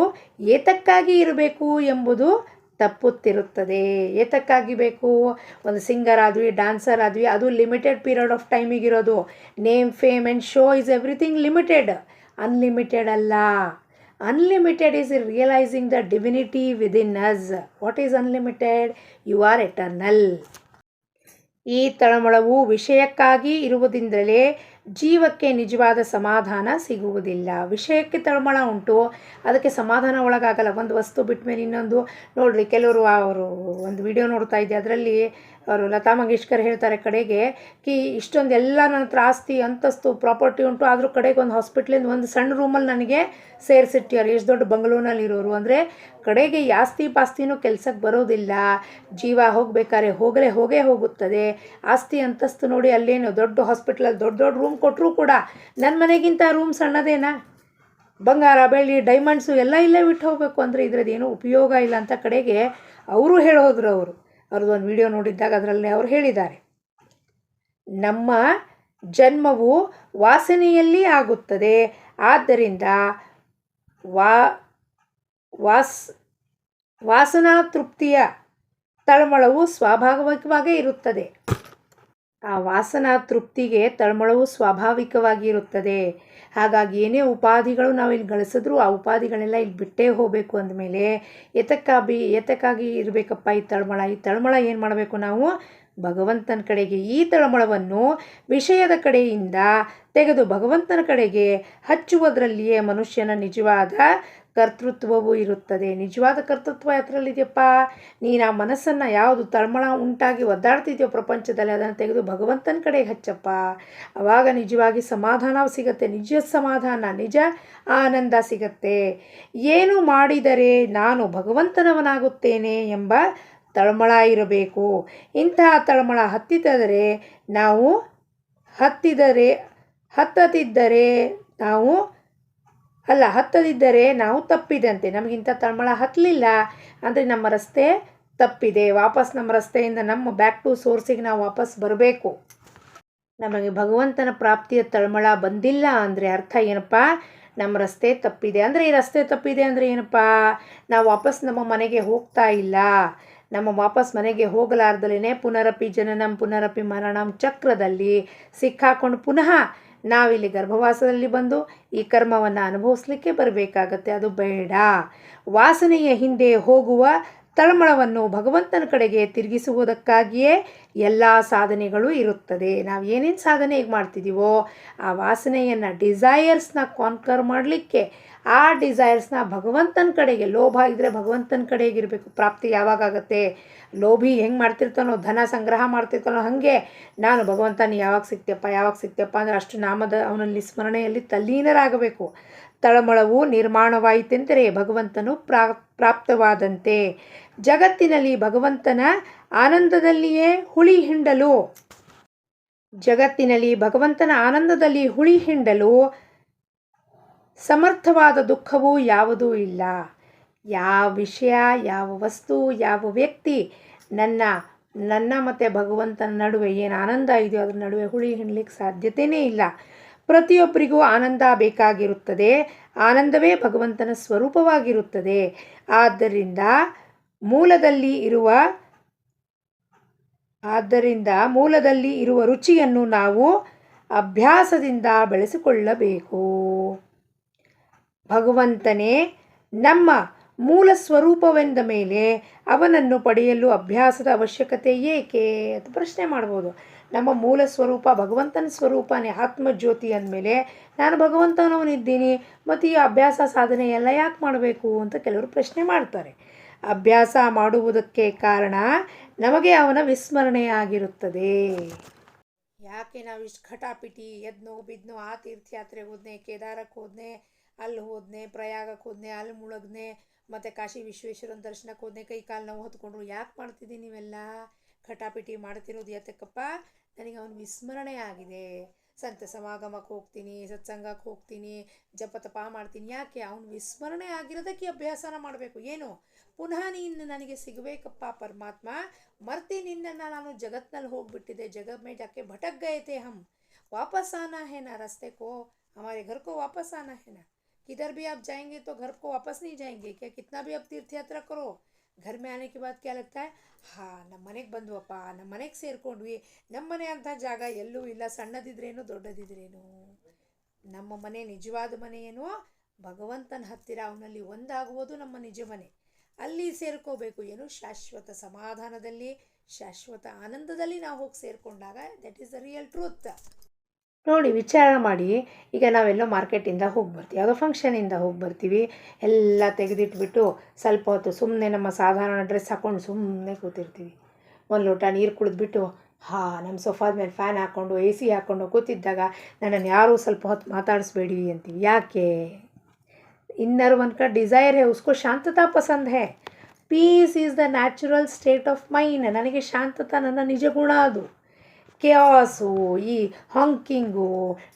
ಏತಕ್ಕಾಗಿ ಇರಬೇಕು ಎಂಬುದು ತಪ್ಪುತ್ತಿರುತ್ತದೆ. ಏತಕ್ಕಾಗಿ ಬೇಕು? ಒಂದು ಸಿಂಗರ್ ಆದ್ವಿ, ಡ್ಯಾನ್ಸರ್ ಆದ್ವಿ, ಅದು ಲಿಮಿಟೆಡ್ ಪೀರಿಯಡ್ ಆಫ್ ಟೈಮಿಗಿರೋದು. Name, fame and show is everything limited. Unlimited ಅಲ್ಲ. Unlimited is realising the divinity within us. What is unlimited? You are eternal. ಈ ತಳಮಳವು ವಿಷಯಕ್ಕಾಗಿ ಇರುವುದರಿಂದಲೇ ಜೀವಕ್ಕೆ ನಿಜವಾದ ಸಮಾಧಾನ ಸಿಗುವುದಿಲ್ಲ. ವಿಷಯಕ್ಕೆ ತಳಮಳ ಉಂಟು, ಅದಕ್ಕೆ ಸಮಾಧಾನ ಒಳಗಾಗಲ್ಲ. ಒಂದು ವಸ್ತು ಬಿಟ್ಟ ಮೇಲೆ ಇನ್ನೊಂದು. ನೋಡಿರಿ, ಕೆಲವರು ಅವರು ಒಂದು ವಿಡಿಯೋ ನೋಡ್ತಾ ಇದ್ದೆ, ಅದರಲ್ಲಿ ಅವರು ಲತಾ ಮಂಗೇಶ್ಕರ್ ಹೇಳ್ತಾರೆ ಕಡೆಗೆ ಇಷ್ಟೊಂದೆಲ್ಲ ನನ್ನ ಹತ್ರ ಆಸ್ತಿ ಅಂತಸ್ತು ಪ್ರಾಪರ್ಟಿ ಉಂಟು, ಆದರೂ ಕಡೆಗೆ ಒಂದು ಹಾಸ್ಪಿಟ್ಲಿಂದ ಒಂದು ಸಣ್ಣ ರೂಮಲ್ಲಿ ನನಗೆ ಸೇರಿಸಿಟ್ಟಾರೆ. ಎಷ್ಟು ದೊಡ್ಡ ಬಂಗಳೂರಿನಲ್ಲಿ ಇರೋರು. ಅಂದರೆ ಕಡೆಗೆ ಈ ಆಸ್ತಿ ಪಾಸ್ತಿನೂ ಕೆಲಸಕ್ಕೆ ಬರೋದಿಲ್ಲ. ಜೀವ ಹೋಗಬೇಕಾದ್ರೆ ಹೋಗೇ ಹೋಗುತ್ತದೆ. ಆಸ್ತಿ ಅಂತಸ್ತು ನೋಡಿ, ಅಲ್ಲೇನು ದೊಡ್ಡ ಹಾಸ್ಪಿಟ್ಲಲ್ಲಿ ದೊಡ್ಡ ದೊಡ್ಡ ರೂಮ್ ಕೊಟ್ಟರೂ ಕೂಡ ನನ್ನ ಮನೆಗಿಂತ ರೂಮ್ ಸಣ್ಣದೇನಾ? ಬಂಗಾರ, ಬೆಳ್ಳಿ, ಡೈಮಂಡ್ಸು ಎಲ್ಲ ಇಲ್ಲೇ ಬಿಟ್ಟು ಹೋಗಬೇಕು ಅಂದರೆ ಇದರದ್ದೇನೂ ಉಪಯೋಗ ಇಲ್ಲ ಅಂತ ಕಡೆಗೆ ಅವರು ಹೇಳೋದ್ರು. ಅವ್ರದ್ದೊಂದು ವಿಡಿಯೋ ನೋಡಿದ್ದಾಗ ಅದರಲ್ಲಿ ಅವರು ಹೇಳಿದ್ದಾರೆ, ನಮ್ಮ ಜನ್ಮವು ವಾಸನೆಯಲ್ಲಿ ಆಗುತ್ತದೆ. ಆದ್ದರಿಂದ ವಾಸನಾ ತೃಪ್ತಿಯ ತಳಮಳವು ಸ್ವಾಭಾವಿಕವಾಗೇ ಇರುತ್ತದೆ. ಆ ವಾಸನಾ ತೃಪ್ತಿಗೆ ತಳಮಳವು ಸ್ವಾಭಾವಿಕವಾಗಿ ಇರುತ್ತದೆ. ಹಾಗಾಗಿ ಏನೇ ಉಪಾಧಿಗಳು ನಾವು ಇಲ್ಲಿ ಗಳಿಸಿದ್ರೂ ಆ ಉಪಾಧಿಗಳೆಲ್ಲ ಇಲ್ಲಿ ಬಿಟ್ಟೇ ಹೋಗಬೇಕು. ಅಂದಮೇಲೆ ಏತಕ್ಕಾಗಿ ಇರಬೇಕಪ್ಪ ಈ ತಳಮಳ? ಈ ತಳಮಳ ಏನು ಮಾಡಬೇಕು ನಾವು? ಭಗವಂತನ ಕಡೆಗೆ. ಈ ತಳಮಳವನ್ನು ವಿಷಯದ ಕಡೆಯಿಂದ ತೆಗೆದು ಭಗವಂತನ ಕಡೆಗೆ ಹಚ್ಚುವುದರಲ್ಲಿಯೇ ಮನುಷ್ಯನ ನಿಜವಾದ ಕರ್ತೃತ್ವವೂ ಇರುತ್ತದೆ. ನಿಜವಾದ ಕರ್ತೃತ್ವ ಯಾತ್ರಲ್ಲಿದೆಯಪ್ಪ? ನೀನು ಆ ಮನಸ್ಸನ್ನು ಯಾವುದು ತಳಮಳ ಉಂಟಾಗಿ ಒದ್ದಾಡ್ತಿದ್ಯೋ ಪ್ರಪಂಚದಲ್ಲಿ, ಅದನ್ನು ತೆಗೆದು ಭಗವಂತನ ಕಡೆಗೆ ಹಚ್ಚಪ್ಪ. ಆವಾಗ ನಿಜವಾಗಿ ಸಮಾಧಾನ ಸಿಗತ್ತೆ. ನಿಜ ಸಮಾಧಾನ, ನಿಜ ಆನಂದ ಸಿಗತ್ತೆ. ಏನು ಮಾಡಿದರೆ ನಾನು ಭಗವಂತನವನಾಗುತ್ತೇನೆ ಎಂಬ ತಳಮಳ ಇರಬೇಕು. ಇಂತಹ ತಳಮಳ ಹತ್ತಿದರೆ ನಾವು ಹತ್ತದಿದ್ದರೆ ನಾವು ತಪ್ಪಿದಂತೆ. ನಮಗಿಂತ ತಳಮಳ ಹತ್ತಲಿಲ್ಲ ಅಂದರೆ ನಮ್ಮ ರಸ್ತೆ ತಪ್ಪಿದೆ. ವಾಪಸ್ ನಮ್ಮ ರಸ್ತೆಯಿಂದ ನಮ್ಮ ಬ್ಯಾಕ್ ಟು ಸೋರ್ಸಿಗೆ ನಾವು ವಾಪಸ್ ಬರಬೇಕು. ನಮಗೆ ಭಗವಂತನ ಪ್ರಾಪ್ತಿಯ ತಳಮಳ ಬಂದಿಲ್ಲ ಅಂದರೆ ಅರ್ಥ ಏನಪ್ಪ? ನಮ್ಮ ರಸ್ತೆ ತಪ್ಪಿದೆ. ಅಂದರೆ ಈ ರಸ್ತೆ ತಪ್ಪಿದೆ ಅಂದರೆ ಏನಪ್ಪ? ನಾವು ವಾಪಸ್ ನಮ್ಮ ಮನೆಗೆ ಹೋಗ್ತಾ ಇಲ್ಲ. ನಮ್ಮ ವಾಪಸ್ ಮನೆಗೆ ಹೋಗಲಾರ್ದಲೇ ಪುನರಪಿ ಜನನಂ ಪುನರಪಿ ಮರಣಂ ಚಕ್ರದಲ್ಲಿ ಸಿಕ್ಕಾಕೊಂಡು ಪುನಃ ನಾವಿಲ್ಲಿ ಗರ್ಭವಾಸದಲ್ಲಿ ಬಂದು ಈ ಕರ್ಮವನ್ನು ಅನುಭವಿಸ್ಲಿಕ್ಕೆ ಬರಬೇಕಾಗತ್ತೆ. ಅದು ಬೇಡ. ವಾಸನೆಯ ಹಿಂದೆ ಹೋಗುವ ತಳಮಳವನ್ನು ಭಗವಂತನ ಕಡೆಗೆ ತಿರುಗಿಸುವುದಕ್ಕಾಗಿಯೇ ಎಲ್ಲ ಸಾಧನೆಗಳು ಇರುತ್ತದೆ. ನಾವು ಏನೇನು ಸಾಧನೆ ಈಗ ಮಾಡ್ತಿದ್ದೀವೋ ಆ ವಾಸನೆಯನ್ನು ಡಿಸೈರ್ಸ್ನ ಕಾನ್ಕರ್ ಮಾಡಲಿಕ್ಕೆ, ಆ ಡಿಸೈರ್ಸ್ನ ಭಗವಂತನ ಕಡೆಗೆ, ಲೋಭ ಇದ್ದರೆ ಭಗವಂತನ ಕಡೆಗೆ ಇರಬೇಕು. ಪ್ರಾಪ್ತಿ ಯಾವಾಗತ್ತೆ? ಲೋಭಿ ಹೆಂಗೆ ಮಾಡ್ತಿರ್ತಾನೋ, ಧನ ಸಂಗ್ರಹ ಮಾಡ್ತಿರ್ತಾನೋ ಹಾಗೆ ನಾನು ಭಗವಂತನ ಯಾವಾಗ ಸಿಗ್ತೇಪ್ಪ ಅಂದರೆ ಅಷ್ಟು ನಾಮದ ಅವನಲ್ಲಿ ಸ್ಮರಣೆಯಲ್ಲಿ ತಲ್ಲೀನರಾಗಬೇಕು. ತಳಮಳವು ನಿರ್ಮಾಣವಾಯಿತೆಂದರೆ ಭಗವಂತನು ಪ್ರಾಪ್ತವಾದಂತೆ. ಜಗತ್ತಿನಲ್ಲಿ ಭಗವಂತನ ಆನಂದದಲ್ಲಿಯೇ ಹುಳಿ ಹಿಂಡಲು ಸಮರ್ಥವಾದ ದುಃಖವೂ ಯಾವುದೂ ಇಲ್ಲ. ಯಾವ ವಿಷಯ, ಯಾವ ವಸ್ತು, ಯಾವ ವ್ಯಕ್ತಿ ನನ್ನ ಮತ್ತು ಭಗವಂತನ ನಡುವೆ ಏನು ಆನಂದ ಇದೆಯೋ ಅದ್ರ ನಡುವೆ ಹುಳಿ ಹಿಂಡಲಿಕ್ಕೆ ಸಾಧ್ಯತೆಯೇ ಇಲ್ಲ. ಪ್ರತಿಯೊಬ್ಬರಿಗೂ ಆನಂದ ಬೇಕಾಗಿರುತ್ತದೆ. ಆನಂದವೇ ಭಗವಂತನ ಸ್ವರೂಪವಾಗಿರುತ್ತದೆ. ಆದ್ದರಿಂದ ಮೂಲದಲ್ಲಿ ಇರುವ ರುಚಿಯನ್ನು ನಾವು ಅಭ್ಯಾಸದಿಂದ ಬೆಳೆಸಿಕೊಳ್ಳಬೇಕು. ಭಗವಂತನೇ ನಮ್ಮ ಮೂಲ ಸ್ವರೂಪವೆಂದ ಮೇಲೆ ಅವನನ್ನು ಪಡೆಯಲು ಅಭ್ಯಾಸದ ಅವಶ್ಯಕತೆ ಏಕೆ ಅಂತ ಪ್ರಶ್ನೆ ಮಾಡ್ಬೋದು. ನಮ್ಮ ಮೂಲ ಸ್ವರೂಪ ಭಗವಂತನ ಸ್ವರೂಪನೇ, ಆತ್ಮಜ್ಯೋತಿ ಅಂದಮೇಲೆ ನಾನು ಭಗವಂತನವನಿದ್ದೀನಿ, ಮತ್ತು ಈ ಅಭ್ಯಾಸ ಸಾಧನೆ ಎಲ್ಲ ಯಾಕೆ ಮಾಡಬೇಕು ಅಂತ ಕೆಲವರು ಪ್ರಶ್ನೆ ಮಾಡ್ತಾರೆ. ಅಭ್ಯಾಸ ಮಾಡುವುದಕ್ಕೆ ಕಾರಣ ನಮಗೆ ಅವನ ವಿಸ್ಮರಣೆಯಾಗಿರುತ್ತದೆ. ಯಾಕೆ ನಾವು ಇಷ್ಟು ಖಟಾಪಿಟಿ ಎದ್ನೋ ಬಿದ್ನೋ, ಆ ತೀರ್ಥಯಾತ್ರೆಗೆ ಹೋದ್ನೆ, ಕೇದಾರಕ್ಕೆ ಹೋದ್ನೆ, ಅಲ್ಲಿ ಹೋದ್ನೆ, ಪ್ರಯಾಗಕ್ಕೆ ಹೋದ್ನೆ, ಅಲ್ಲಿ ಮುಳುಗ್ನೆ, ಮತ್ತು ಕಾಶಿ ವಿಶ್ವೇಶ್ವರನ ದರ್ಶನಕ್ಕೆ ಹೋದ್ನೆ, ಕೈ ಕಾಲು ನೋವು ಹೊತ್ಕೊಂಡ್ರು. ಯಾಕೆ ಮಾಡ್ತಿದ್ದೀನಿ ನೀವೆಲ್ಲ ಖಟಾಪಿಟಿ ಮಾಡ್ತಿರೋದು? ಯಾತಕ್ಕಪ್ಪ? ನನಗೆ ಅವನ ವಿಸ್ಮರಣೆ ಆಗಿದೆ. ಸಂತ ಸಮಾಗಮಕ್ಕೆ ಹೋಗ್ತೀನಿ, ಸತ್ಸಂಗಕ್ಕೆ ಹೋಗ್ತೀನಿ, ಜಪತಪ ಮಾಡ್ತೀನಿ. ಯಾಕೆ? ಅವನ ವಿಸ್ಮರಣೆ ಆಗಿರೋದಕ್ಕೆ ಅಭ್ಯಾಸನ ಮಾಡಬೇಕು. ಏನು? ಪುನಃ ನೀನು ನನಗೆ ಸಿಗಬೇಕಪ್ಪ ಪರಮಾತ್ಮ, ಮರ್ತಿ ನಿನ್ನನ್ನು ನಾನು ಜಗತ್ನಲ್ಲಿ ಹೋಗಿಬಿಟ್ಟಿದ್ದೆ. ಜಗತ್ में जाके भटक गए थे हम, वापस आना है ना, रास्ते को हमारे घर को वापस आना है ना. किधर भी आप जाएंगे तो घर को वापस नहीं जाएंगे क्या? कितना भी आप तीर्थ यात्रा करो, घर में आने के बाद क्या लगता है? ನಮ್ಮ ಮನೆಗೆ ಬಂದ್ವಪ್ಪ, ನಮ್ಮ ಮನೆಗೆ ಸೇರ್ಕೊಂಡ್ವಿ. ನಮ್ಮ ಮನೆ ಅಂಥ ಜಾಗ ಎಲ್ಲೂ ಇಲ್ಲ. ಸಣ್ಣದಿದ್ರೇನು ದೊಡ್ಡದಿದ್ರೇನು, ನಮ್ಮ ಮನೆ ನಿಜವಾದ ಮನೆ ಏನೋ ಭಗವಂತನ ಹತ್ತಿರ, ಅವನಲ್ಲಿ ಒಂದಾಗುವುದು ನಮ್ಮ ನಿಜ ಮನೆ. ಅಲ್ಲಿ ಸೇರ್ಕೋಬೇಕು. ಏನು? ಶಾಶ್ವತ ಸಮಾಧಾನದಲ್ಲಿ, ಶಾಶ್ವತ ಆನಂದದಲ್ಲಿ ನಾವು ಹೋಗಿ ಸೇರಿಕೊಂಡಾಗ that is the real truth. ನೋಡಿ, ವಿಚಾರ ಮಾಡಿ. ಈಗ ನಾವೆಲ್ಲೋ ಮಾರ್ಕೆಟಿಂದ ಹೋಗಿ ಬರ್ತೀವಿ, ಯಾವುದೋ ಫಂಕ್ಷನಿಂದ ಹೋಗಿ ಬರ್ತೀವಿ. ಎಲ್ಲ ತೆಗೆದಿಟ್ಬಿಟ್ಟು ಸ್ವಲ್ಪ ಹೊತ್ತು ಸುಮ್ಮನೆ ನಮ್ಮ ಸಾಧಾರಣ ಡ್ರೆಸ್ ಹಾಕ್ಕೊಂಡು ಸುಮ್ಮನೆ ಕೂತಿರ್ತೀವಿ. ಒಂದು ಲೋಟ ನೀರು ಕುಡಿದ್ಬಿಟ್ಟು ನಮ್ಮ ಸೋಫಾದ ಮೇಲೆ ಫ್ಯಾನ್ ಹಾಕ್ಕೊಂಡು AC ಹಾಕ್ಕೊಂಡು ಕೂತಿದ್ದಾಗ ನನ್ನನ್ನು ಯಾರೂ ಸ್ವಲ್ಪ ಹೊತ್ತು ಮಾತಾಡಿಸ್ಬೇಡಿ ಅಂತೀವಿ. ಯಾಕೆ? ಇನ್ನರ್ वन का डिज़ायर है, उसको ಶಾಂತತಾ ಪಸಂದ್ है. Peace is the natural state of mind. ನನಗೆ ಶಾಂತತಾ ನನ್ನ ನಿಜ ಗುಣ. ಅದು ಕೆಯಾಸು, ಈ ಹಾಂಕಿಂಗು,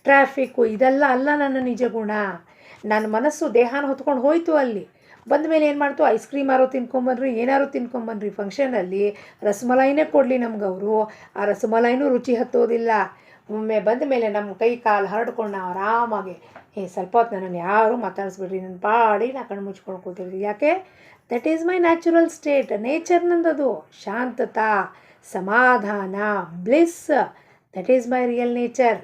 ಟ್ರಾಫಿಕ್ಕು ಇದೆಲ್ಲ ಅಲ್ಲ ನನ್ನ ನಿಜ ಗುಣ. ನನ್ನ ಮನಸ್ಸು ದೇಹನ ಹೊತ್ಕೊಂಡು ಹೋಯಿತು. ಅಲ್ಲಿ ಬಂದ ಮೇಲೆ ಏನು ಮಾಡ್ತು? ಐಸ್ ಕ್ರೀಮ್ ಯಾರೋ ತಿನ್ಕೊಂಬನ್ರಿ, ಏನಾರು ತಿನ್ಕೊಂಬನ್ರಿ. ಫಂಕ್ಷನಲ್ಲಿ ರಸಮಲಾಯಿನೇ ಕೊಡಲಿ ನಮ್ಗೆ ಅವರು, ಆ ರಸಮಲಾಯಿನೂ ರುಚಿ ಹತ್ತೋದಿಲ್ಲ. ಒಮ್ಮೆ ಬಂದ ಮೇಲೆ ನಮ್ಮ ಕೈ ಕಾಲು ಹರಡ್ಕೊಂಡು ನಾವು ಆರಾಮಾಗಿ ಸ್ವಲ್ಪ ಹೊತ್ತು ನನ್ನನ್ನು ಯಾರೂ ಮಾತಾಡಿಸ್ಬಿಡ್ರಿ, ನನ್ನ ಪಾಡಿ ನಾ ಕಣ್ಣು ಮುಚ್ಕೊಂಡು ಕೂತಿರ್ತೀವಿ. ಯಾಕೆ? That is my natural state. Nature ನಂದದು. ಶಾಂತತಾ, ಸಮಾಧಾನ, bliss, that is my real nature.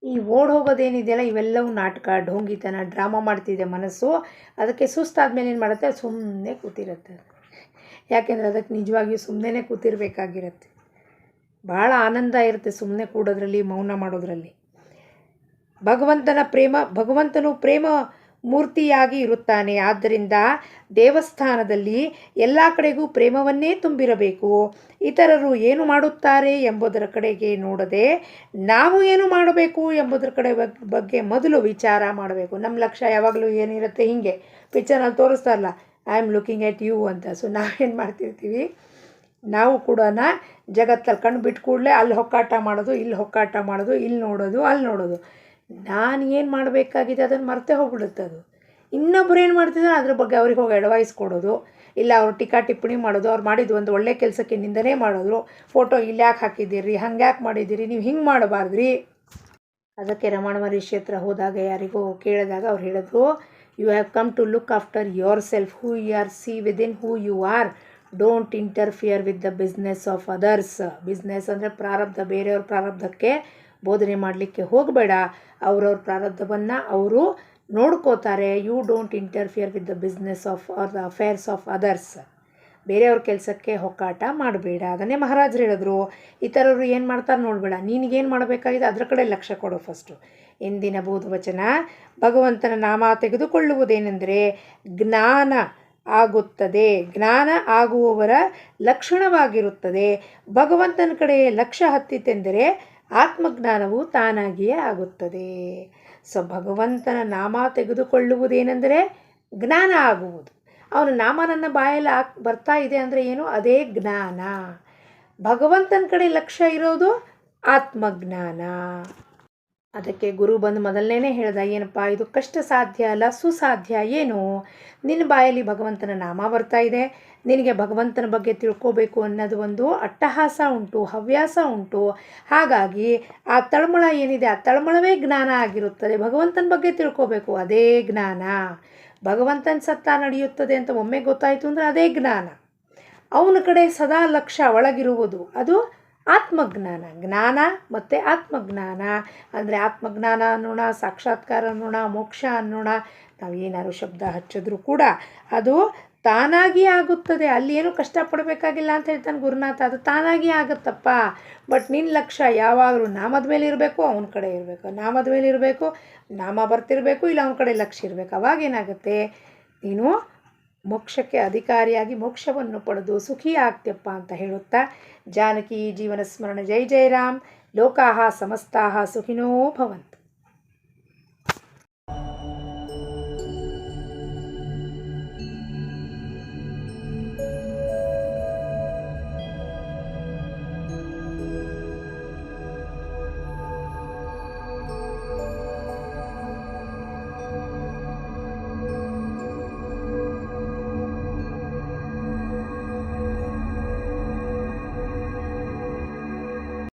ಈ ಓಡ್ ಹೋಗೋದೇನಿದೆಯಲ್ಲ ಇವೆಲ್ಲವೂ ನಾಟಕ, ಢೋಂಗಿತನ, ಡ್ರಾಮಾ ಮಾಡ್ತಿದೆ ಮನಸ್ಸು. ಅದಕ್ಕೆ ಸುಸ್ತಾದ್ಮೇಲೆ ಏನು ಮಾಡುತ್ತೆ? ಸುಮ್ಮನೆ ಕೂತಿರುತ್ತೆ. ಯಾಕೆಂದರೆ ಅದಕ್ಕೆ ನಿಜವಾಗಿಯೂ ಸುಮ್ಮನೆ ಕೂತಿರ್ಬೇಕಾಗಿರುತ್ತೆ. ಭಾಳ ಆನಂದ ಇರುತ್ತೆ ಸುಮ್ಮನೆ ಕೂಡೋದ್ರಲ್ಲಿ, ಮೌನ ಮಾಡೋದ್ರಲ್ಲಿ. ಭಗವಂತನು ಪ್ರೇಮ ಮೂರ್ತಿಯಾಗಿ ಇರುತ್ತಾನೆ. ಆದ್ದರಿಂದ ದೇವಸ್ಥಾನದಲ್ಲಿ ಎಲ್ಲ ಕಡೆಗೂ ಪ್ರೇಮವನ್ನೇ ತುಂಬಿರಬೇಕು. ಇತರರು ಏನು ಮಾಡುತ್ತಾರೆ ಎಂಬುದರ ಕಡೆಗೆ ನೋಡದೆ ನಾವು ಏನು ಮಾಡಬೇಕು ಎಂಬುದರ ಬಗ್ಗೆ ಮೊದಲು ವಿಚಾರ ಮಾಡಬೇಕು. ನಮ್ಮ ಲಕ್ಷ್ಯ ಯಾವಾಗಲೂ ಏನಿರುತ್ತೆ? ಹೀಗೆ ಪಿಕ್ಚರ್ನಲ್ಲಿ ತೋರಿಸ್ತಾರಲ್ಲ, I am looking at you ಅಂತ. ಸೊ ನಾವೇನು ಮಾಡ್ತಿರ್ತೀವಿ? ನಾವು ಕೂಡ ಜಗತ್ತಲ್ಲಿ ಕಣ್ಣು ಬಿಟ್ಟು ಕೂಡಲೇ ಅಲ್ಲಿ ಹೊಕ್ಕಾಟ ಮಾಡೋದು, ಇಲ್ಲಿ ಹೊಕ್ಕಾಟ ಮಾಡೋದು, ಇಲ್ಲಿ ನೋಡೋದು, ಅಲ್ಲಿ ನೋಡೋದು. ನಾನು ಏನು ಮಾಡಬೇಕಾಗಿದೆ ಅದನ್ನು ಮರೆತೇ ಹೋಗ್ಬಿಡುತ್ತೆ ಅದು. ಇನ್ನೊಬ್ರು ಏನು ಮಾಡ್ತಿದ್ದಾರೆ ಅದ್ರ ಬಗ್ಗೆ ಅವ್ರಿಗೆ ಹೋಗಿ ಅಡ್ವೈಸ್ ಕೊಡೋದು, ಇಲ್ಲ ಅವ್ರು ಟೀಕಾ ಟಿಪ್ಪಣಿ ಮಾಡೋದು, ಅವ್ರು ಮಾಡಿದ್ದು ಒಂದು ಒಳ್ಳೆ ಕೆಲಸಕ್ಕೆ ನಿಂದನೆ ಮಾಡೋದು, ಫೋಟೋ ಇಲ್ಲಿ ಯಾಕೆ ಹಾಕಿದ್ದೀರಿ, ಹಂಗೆ ಯಾಕೆ ಮಾಡಿದ್ದೀರಿ, ನೀವು ಹಿಂಗೆ ಮಾಡಬಾರ್ದ್ರಿ. ಅದಕ್ಕೆ ರಮಣ ಮಹರ್ಷಿ ಹತ್ರ ಹೋದಾಗ ಯಾರಿಗೋ ಕೇಳಿದಾಗ ಅವ್ರು ಹೇಳಿದ್ರು, you have come to look after yourself, who you are, see within who you are, don't interfere with the business of others. Business ಅಂದರೆ ಪ್ರಾರಬ್ಧ, ಬೇರೆಯವ್ರ ಪ್ರಾರಬ್ಧಕ್ಕೆ ಬೋಧನೆ ಮಾಡಲಿಕ್ಕೆ ಹೋಗಬೇಡ, ಅವ್ರವ್ರ ಪ್ರಾರಬ್ಧವನ್ನು ಅವರು ನೋಡ್ಕೋತಾರೆ. You don't interfere with the business of or the affairs of others. ಬೇರೆಯವ್ರ ಕೆಲಸಕ್ಕೆ ಹೊಕ್ಕಾಟ ಮಾಡಬೇಡ. ಅದನ್ನೇ ಮಹಾರಾಜರು ಹೇಳಿದ್ರು. ಇತರರು ಏನು ಮಾಡ್ತಾರೆ ನೋಡಬೇಡ, ನಿನಗೇನು ಮಾಡಬೇಕಾಗಿದೆ ಅದರ ಕಡೆ ಲಕ್ಷ್ಯ ಕೊಡು ಫಸ್ಟು. ಇಂದಿನ ಬೋಧವಚನ, ಭಗವಂತನ ನಾಮ ತೆಗೆದುಕೊಳ್ಳುವುದೇನೆಂದರೆ ಜ್ಞಾನ ಆಗುತ್ತದೆ, ಜ್ಞಾನ ಆಗುವವರ ಲಕ್ಷಣವಾಗಿರುತ್ತದೆ. ಭಗವಂತನ ಕಡೆ ಲಕ್ಷ್ಯ ಹತ್ತಿತೆಂದರೆ ಆತ್ಮಜ್ಞಾನವು ತಾನಾಗಿಯೇ ಆಗುತ್ತದೆ. ಸೊ ಭಗವಂತನ ನಾಮ ತೆಗೆದುಕೊಳ್ಳುವುದೇನೆಂದರೆ ಜ್ಞಾನ ಆಗುವುದು. ಅವನ ನಾಮ ನನ್ನ ಬಾಯಲ್ಲಿ ಬರ್ತಾ ಇದೆ ಅಂದರೆ ಏನು, ಅದೇ ಜ್ಞಾನ. ಭಗವಂತನ ಕಡೆ ಲಕ್ಷ್ಯ ಇರೋದು ಆತ್ಮಜ್ಞಾನ. ಅದಕ್ಕೆ ಗುರು ಬಂದು ಮೊದಲನೇ ಹೇಳ್ದ, ಏನಪ್ಪ ಇದು ಕಷ್ಟ ಸಾಧ್ಯ ಅಲ್ಲ, ಸುಸಾಧ್ಯ. ಏನು, ನಿನ್ನ ಬಾಯಲ್ಲಿ ಭಗವಂತನ ನಾಮ ಬರ್ತಾ ಇದೆ, ನಿನಗೆ ಭಗವಂತನ ಬಗ್ಗೆ ತಿಳ್ಕೋಬೇಕು ಅನ್ನೋದು ಒಂದು ಅಟ್ಟಹಾಸ ಉಂಟು, ಹವ್ಯಾಸ ಉಂಟು. ಹಾಗಾಗಿ ಆ ತಳಮಳ ಏನಿದೆ ಆ ತಳಮಳವೇ ಜ್ಞಾನ ಆಗಿರುತ್ತದೆ. ಭಗವಂತನ ಬಗ್ಗೆ ತಿಳ್ಕೋಬೇಕು, ಅದೇ ಜ್ಞಾನ. ಭಗವಂತನ ಸತ್ತ ನಡೆಯುತ್ತದೆ ಅಂತ ಒಮ್ಮೆ ಗೊತ್ತಾಯಿತು ಅಂದರೆ ಅದೇ ಜ್ಞಾನ. ಅವನ ಕಡೆ ಸದಾ ಲಕ್ಷ್ಯ ಒಳಗಿರುವುದು, ಅದು ಆತ್ಮಜ್ಞಾನ. ಜ್ಞಾನ ಮತ್ತು ಆತ್ಮಜ್ಞಾನ ಅಂದರೆ ಆತ್ಮಜ್ಞಾನ ಅನ್ನೋಣ, ಸಾಕ್ಷಾತ್ಕಾರ ಅನ್ನೋಣ, ಮೋಕ್ಷ ಅನ್ನೋಣ, ನಾವು ಏನಾದ್ರು ಶಬ್ದ ಹಚ್ಚಿದ್ರೂ ಕೂಡ ಅದು ತಾನಾಗಿ ಆಗುತ್ತದೆ. ಅಲ್ಲಿ ಏನೂ ಕಷ್ಟಪಡಬೇಕಾಗಿಲ್ಲ ಅಂತ ಹೇಳ್ತಾನೆ ಗುರುನಾಥ. ಅದು ತಾನಾಗಿ ಆಗುತ್ತಪ್ಪ. ಬಟ್ ನಿನ್ನ ಲಕ್ಷ್ಯ ಯಾವಾಗಲೂ ನಾಮದ ಮೇಲೆ ಇರಬೇಕು, ಅವನ ಕಡೆ ಇರಬೇಕು, ನಾಮದ ಮೇಲೆ ಇರಬೇಕು, ನಾಮ ಬರ್ತಿರಬೇಕು, ಇಲ್ಲ ಅವನ ಕಡೆ ಲಕ್ಷ್ಯ ಇರಬೇಕು. ಅವಾಗೇನಾಗುತ್ತೆ, ನೀನು ಮೋಕ್ಷಕ್ಕೆ ಅಧಿಕಾರಿಯಾಗಿ ಮೋಕ್ಷವನ್ನು ಪಡೆದು ಸುಖಿ ಆಗ್ತೀಯಪ್ಪ ಅಂತ ಹೇಳುತ್ತಾ, ಜಾನಕಿ ಜೀವನ ಸ್ಮರಣ. ಜೈ ಜೈ ರಾಮ್. ಲೋಕಾಹ ಸಮಸ್ತಾಹ ಸುಖಿನೋ ಭವಂತು.